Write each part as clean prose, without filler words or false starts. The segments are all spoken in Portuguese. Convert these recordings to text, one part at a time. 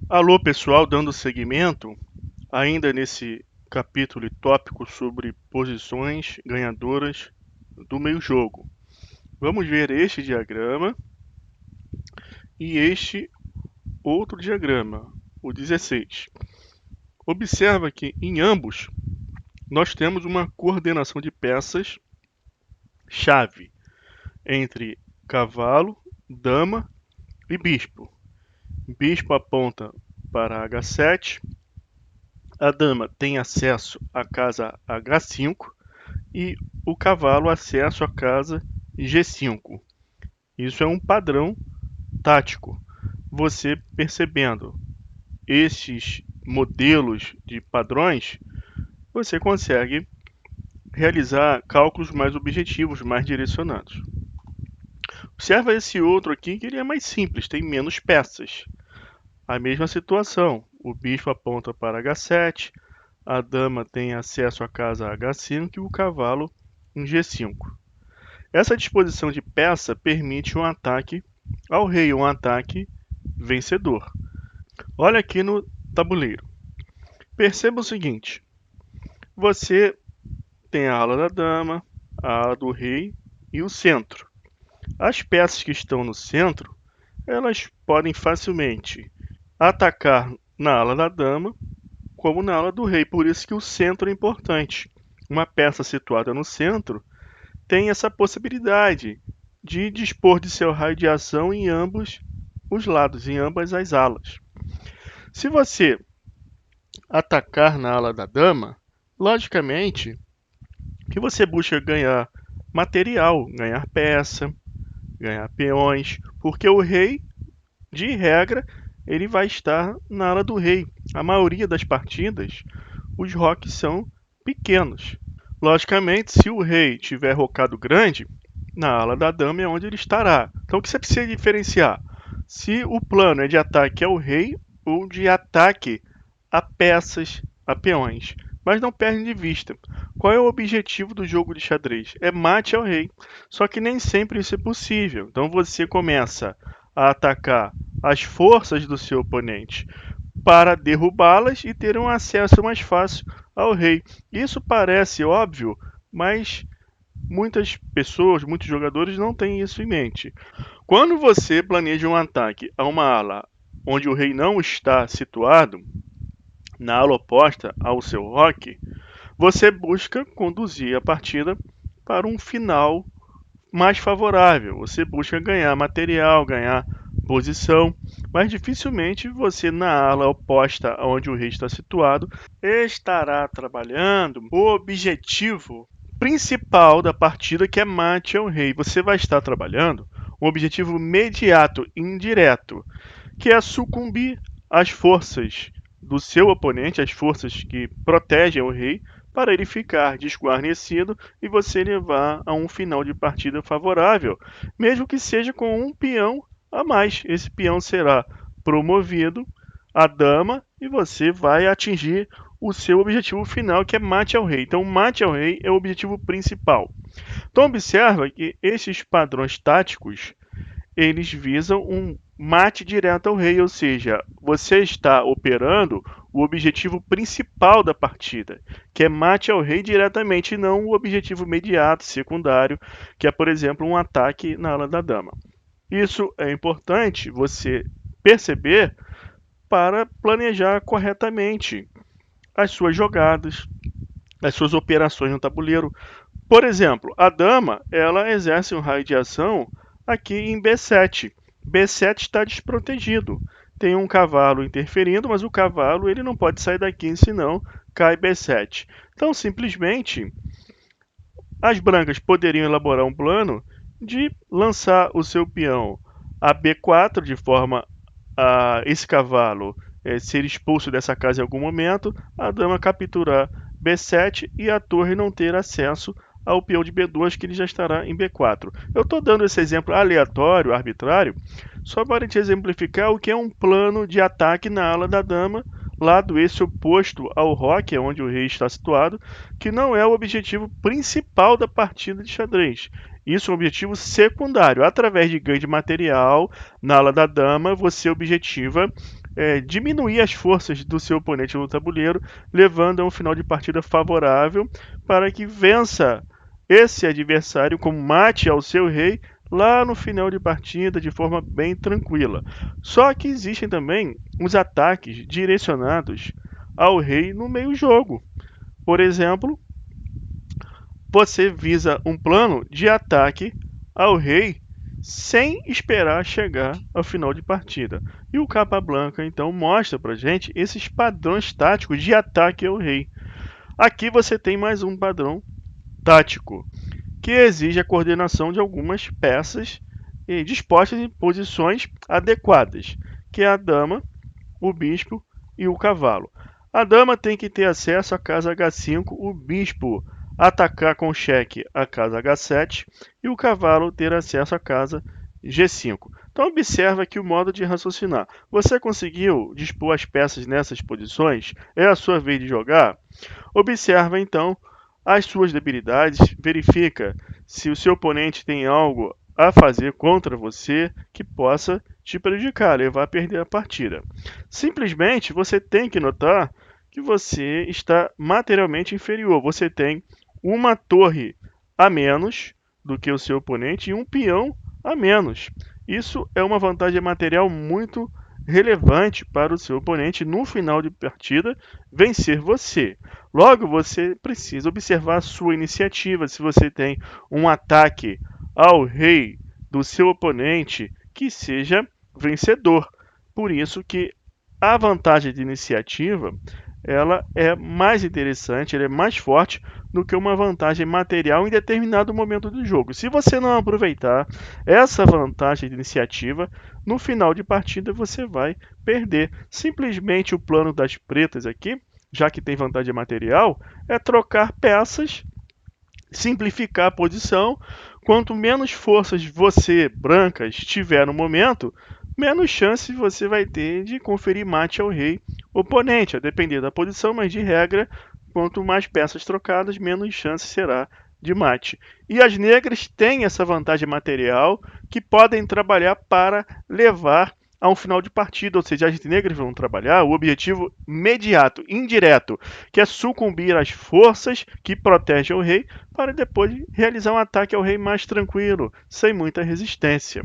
Alô pessoal, dando seguimento, ainda nesse capítulo e tópico sobre posições ganhadoras do meio jogo. Vamos ver este diagrama e este outro diagrama, o 16. Observa que em ambos nós temos uma coordenação de peças chave entre cavalo, dama e bispo. Bispo aponta para H7, a dama tem acesso à casa H5 e o cavalo acesso à casa G5. Isso é um padrão tático. Você percebendo esses modelos de padrões, você consegue realizar cálculos mais objetivos, mais direcionados. Observa esse outro aqui que ele é mais simples, tem menos peças. A mesma situação, o bispo aponta para H7, a dama tem acesso à casa H5 e o cavalo em G5. Essa disposição de peça permite um ataque ao rei, um ataque vencedor. Olha aqui no tabuleiro. Perceba o seguinte: você tem a ala da dama, a ala do rei e o centro. As peças que estão no centro, elas podem facilmente atacar na ala da dama como na ala do rei, por isso que o centro é importante. Uma peça situada no centro tem essa possibilidade de dispor de seu raio de ação em ambos os lados, em ambas as alas. Se você atacar na ala da dama, logicamente que você busca ganhar material, ganhar peça, ganhar peões, porque o rei, de regra, ele vai estar na ala do rei. A maioria das partidas, os rocks são pequenos. Logicamente, se o rei tiver rocado grande, na ala da dama é onde ele estará. Então, o que você precisa diferenciar? Se o plano é de ataque ao rei ou de ataque a peças, a peões. Mas não perde de vista. Qual é o objetivo do jogo de xadrez? É mate ao rei. Só que nem sempre isso é possível. Então você começa a atacar as forças do seu oponente para derrubá-las e ter um acesso mais fácil ao rei. Isso parece óbvio, mas muitas pessoas, muitos jogadores não têm isso em mente. Quando você planeja um ataque a uma ala onde o rei não está situado, na ala oposta ao seu roque, você busca conduzir a partida para um final mais favorável. Você busca ganhar material, ganhar posição, mas dificilmente você na ala oposta onde o rei está situado estará trabalhando o objetivo principal da partida, que é mate ao rei. Você vai estar trabalhando um objetivo imediato, indireto, que é sucumbir às forças do seu oponente, as forças que protegem o rei, para ele ficar desguarnecido e você levar a um final de partida favorável, mesmo que seja com um peão a mais. Esse peão será promovido a dama e você vai atingir o seu objetivo final, que é mate ao rei. Então, mate ao rei é o objetivo principal. Então, observa que esses padrões táticos, eles visam um mate direto ao rei, ou seja, você está operando o objetivo principal da partida, que é mate ao rei diretamente, e não o objetivo imediato, secundário, que é, por exemplo, um ataque na ala da dama. Isso é importante você perceber para planejar corretamente as suas jogadas, as suas operações no tabuleiro. Por exemplo, a dama, ela exerce um raio de ação aqui em B7. B7 está desprotegido. Tem um cavalo interferindo, mas o cavalo ele não pode sair daqui, senão cai B7. Então, simplesmente, as brancas poderiam elaborar um plano de lançar o seu peão a B4, de forma a esse cavalo ser expulso dessa casa em algum momento, a dama capturar B7 e a torre não ter acesso ao peão de B2, que ele já estará em B4. Eu estou dando esse exemplo aleatório, arbitrário, só para te exemplificar o que é um plano de ataque na ala da dama, lado esse oposto ao roque, onde o rei está situado, que não é o objetivo principal da partida de xadrez. Isso é um objetivo secundário. Através de ganho de material na ala da dama, você objetiva diminuir as forças do seu oponente no tabuleiro, levando a um final de partida favorável para que vença esse adversário com mate ao seu rei lá no final de partida de forma bem tranquila. Só que existem também os ataques direcionados ao rei no meio jogo. Por exemplo, você visa um plano de ataque ao rei sem esperar chegar ao final de partida. E o Capablanca então mostra para gente esses padrões táticos de ataque ao rei. Aqui você tem mais um padrão tático que exige a coordenação de algumas peças dispostas em posições adequadas, que é a dama, o bispo e o cavalo. A dama tem que ter acesso à casa H5, o bispo atacar com cheque a casa H7 e o cavalo ter acesso à casa G5. Então observa aqui o modo de raciocinar. Você conseguiu dispor as peças nessas posições? É a sua vez de jogar? Observa então as suas debilidades, verifica se o seu oponente tem algo a fazer contra você que possa te prejudicar, levar a perder a partida. Simplesmente você tem que notar que você está materialmente inferior. Você tem uma torre a menos do que o seu oponente e um peão a menos. Isso é uma vantagem material muito relevante para o seu oponente no final de partida vencer você. Logo, você precisa observar a sua iniciativa. Se você tem um ataque ao rei do seu oponente que seja vencedor. Por isso que a vantagem de iniciativa ela é mais interessante, ela é mais forte do que uma vantagem material em determinado momento do jogo. Se você não aproveitar essa vantagem de iniciativa, no final de partida você vai perder. Simplesmente o plano das pretas aqui, já que tem vantagem material, é trocar peças, simplificar a posição. Quanto menos forças você, brancas, tiver no momento, menos chance você vai ter de conferir mate ao rei oponente, a depender da posição, mas de regra, quanto mais peças trocadas, menos chance será de mate. E as negras têm essa vantagem material que podem trabalhar para levar a um final de partida, ou seja, as negras vão trabalhar o objetivo imediato, indireto, que é sucumbir às forças que protegem o rei para depois realizar um ataque ao rei mais tranquilo, sem muita resistência.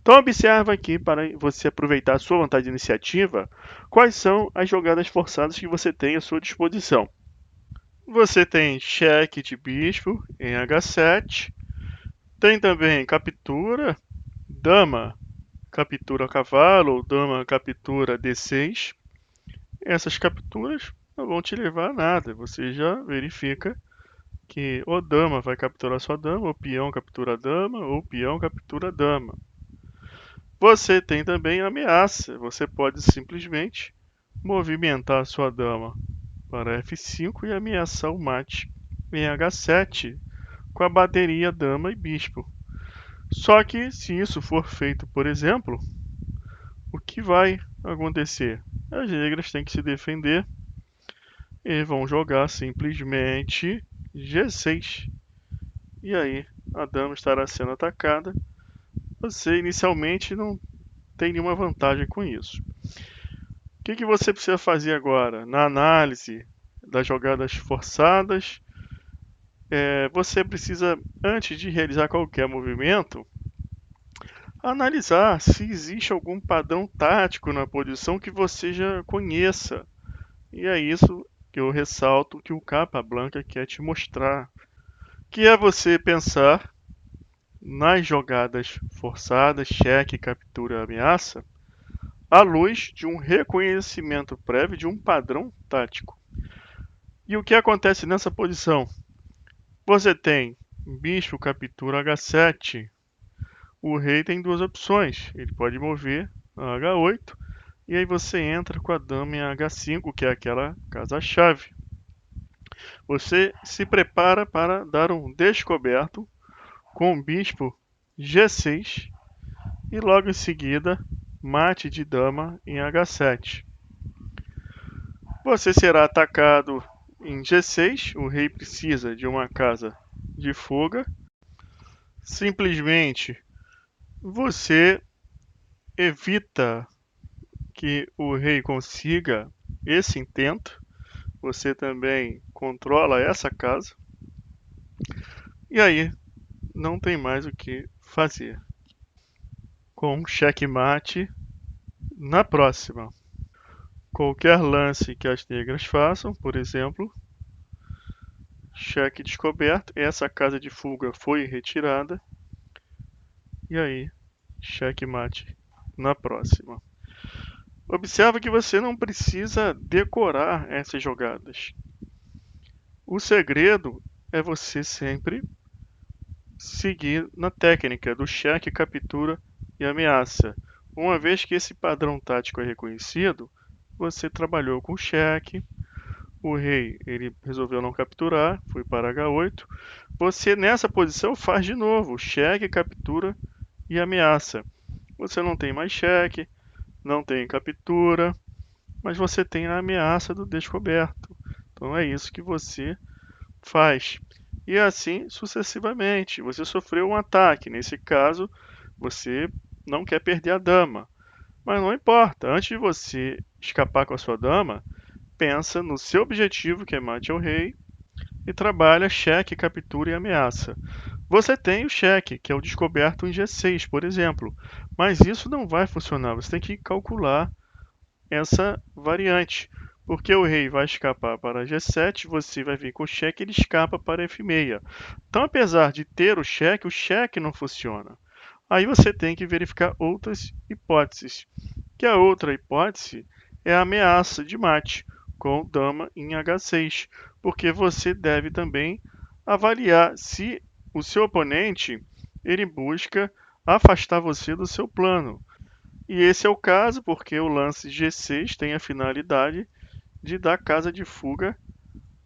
Então observa aqui, para você aproveitar a sua vantagem de iniciativa, quais são as jogadas forçadas que você tem à sua disposição. Você tem cheque de bispo em H7, tem também captura, dama captura cavalo, dama captura D6. Essas capturas não vão te levar a nada, você já verifica que o dama vai capturar sua dama, o peão captura a dama, ou o peão captura a dama. Você tem também ameaça, você pode simplesmente movimentar a sua dama para F5 e ameaçar o mate em H7 com a bateria dama e bispo. Só que se isso for feito, por exemplo, o que vai acontecer? As negras têm que se defender e vão jogar simplesmente G6. E aí a dama estará sendo atacada. Você inicialmente não tem nenhuma vantagem com isso. O que você precisa fazer agora? Na análise das jogadas forçadas, você precisa, antes de realizar qualquer movimento, analisar se existe algum padrão tático na posição que você já conheça. E é isso que eu ressalto que o Capablanca quer te mostrar, que é você pensar nas jogadas forçadas, cheque, captura, ameaça, à luz de um reconhecimento prévio de um padrão tático. E o que acontece nessa posição? Você tem bispo captura H7, o rei tem duas opções, ele pode mover a H8, e aí você entra com a dama em H5, que é aquela casa-chave. Você se prepara para dar um descoberto com o bispo G6 e logo em seguida mate de dama em H7. Você será atacado em G6, o rei precisa de uma casa de fuga. Simplesmente você evita que o rei consiga esse intento, você também controla essa casa, e aí não tem mais o que fazer. Com um checkmate na próxima. Qualquer lance que as negras façam, por exemplo, cheque descoberto, essa casa de fuga foi retirada, e aí checkmate na próxima. Observa que você não precisa decorar essas jogadas. O segredo é você sempre seguir na técnica do cheque, captura e ameaça. Uma vez que esse padrão tático é reconhecido, você trabalhou com cheque, o rei ele resolveu não capturar, foi para H8. Você nessa posição faz de novo cheque, captura e ameaça. Você não tem mais cheque, não tem captura, mas você tem a ameaça do descoberto. Então é isso que você faz. E assim sucessivamente. Você sofreu um ataque. Nesse caso, você não quer perder a dama. Mas não importa. Antes de você escapar com a sua dama, pensa no seu objetivo, que é mate ao rei, e trabalha cheque, captura e ameaça. Você tem o cheque, que é o descoberto em G6, por exemplo. Mas isso não vai funcionar. Você tem que calcular essa variante. Porque o rei vai escapar para G7, você vai vir com o cheque, ele escapa para F6. Então, apesar de ter o cheque não funciona. Aí você tem que verificar outras hipóteses. Que a outra hipótese é a ameaça de mate com dama em H6, porque você deve também avaliar se o seu oponente ele busca afastar você do seu plano. E esse é o caso porque o lance G6 tem a finalidade de dar casa de fuga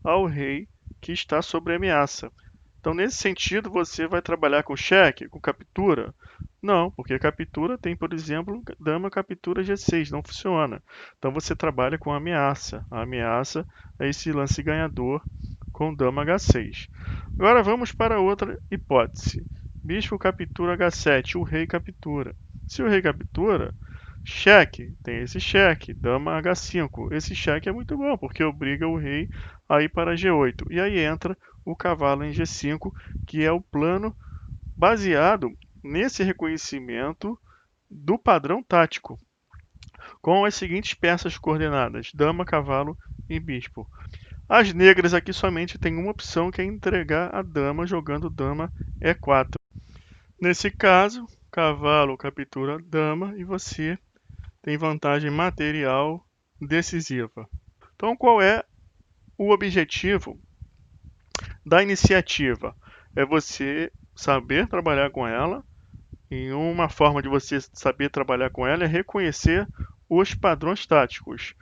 ao rei que está sob ameaça. Então, nesse sentido, você vai trabalhar com cheque, com captura? Não, porque captura tem, por exemplo, dama captura G6, não funciona. Então, você trabalha com ameaça. A ameaça é esse lance ganhador com dama H6. Agora vamos para outra hipótese. Bispo captura H7, o rei captura. Se o rei captura, cheque, tem esse cheque, dama H5. Esse cheque é muito bom, porque obriga o rei a ir para G8. E aí entra o cavalo em G5, que é o plano baseado nesse reconhecimento do padrão tático, com as seguintes peças coordenadas: dama, cavalo e bispo. As negras aqui somente tem uma opção, que é entregar a dama jogando dama E4. Nesse caso, cavalo captura a dama e você tem vantagem material decisiva. Então, qual é o objetivo da iniciativa? É você saber trabalhar com ela, e uma forma de você saber trabalhar com ela é reconhecer os padrões táticos.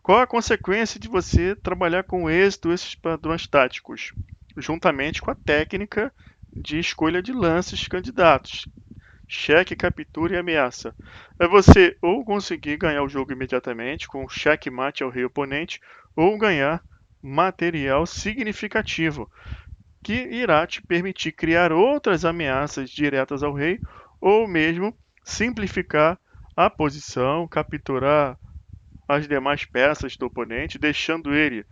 Qual a consequência de você trabalhar com êxito esses padrões táticos? Juntamente com a técnica de escolha de lances candidatos, cheque, captura e ameaça. É você ou conseguir ganhar o jogo imediatamente com cheque mate ao rei oponente, ou ganhar material significativo, que irá te permitir criar outras ameaças diretas ao rei, ou mesmo simplificar a posição, capturar as demais peças do oponente, deixando ele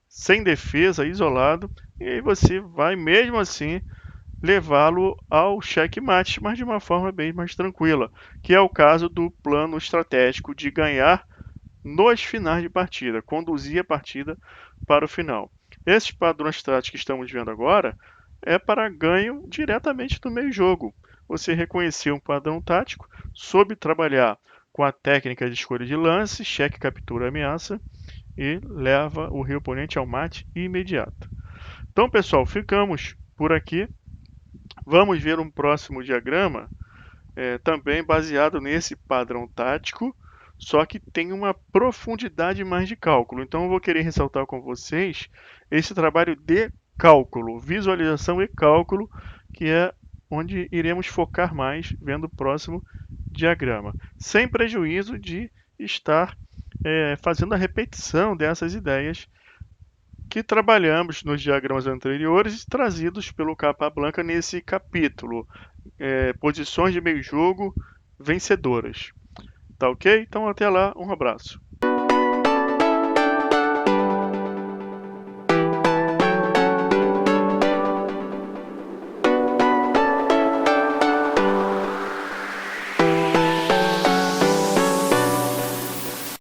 sem defesa, isolado, e aí você vai mesmo assim levá-lo ao checkmate, mas de uma forma bem mais tranquila, que é o caso do plano estratégico de ganhar nos finais de partida, conduzir a partida para o final. Esses padrões táticos que estamos vendo agora é para ganho diretamente do meio jogo. Você reconhecer um padrão tático, soube trabalhar com a técnica de escolha de lance, cheque, captura, ameaça, e leva o rei oponente ao mate imediato. Então, pessoal, ficamos por aqui. Vamos ver um próximo diagrama, também baseado nesse padrão tático, só que tem uma profundidade mais de cálculo. Então, eu vou querer ressaltar com vocês esse trabalho de cálculo, visualização e cálculo, que é onde iremos focar mais vendo o próximo diagrama, sem prejuízo de estar fazendo a repetição dessas ideias que trabalhamos nos diagramas anteriores, trazidos pelo Capablanca nesse capítulo, posições de meio jogo vencedoras. Tá ok? Então até lá, um abraço.